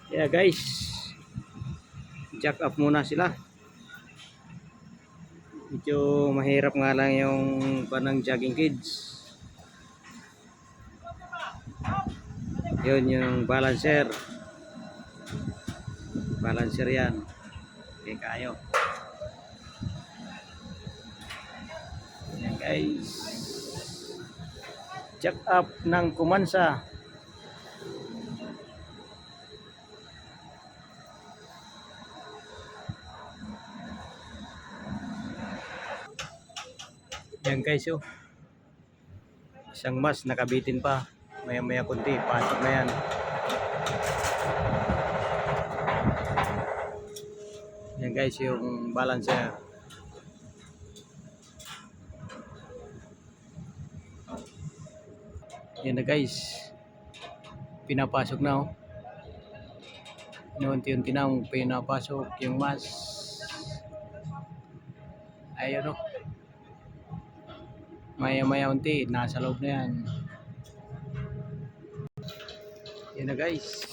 Yeah guys, jack up muna sila. Medyo mahirap nga lang yung panang jogging kids. Yun yung balancer. Balancer yan. Okay kayo. Yan guys. Jack up ng kumansa. Yan guys oh. Isang mas nakabitin pa. Maya maya kunti. Pasok na yan. Yan guys yung balancer. Yan na guys. Pinapasok na oh. Unti-unti na pinapasok yung mas. Ayun oh. Maya-maya unti, nasa loob na yan. Yan na guys.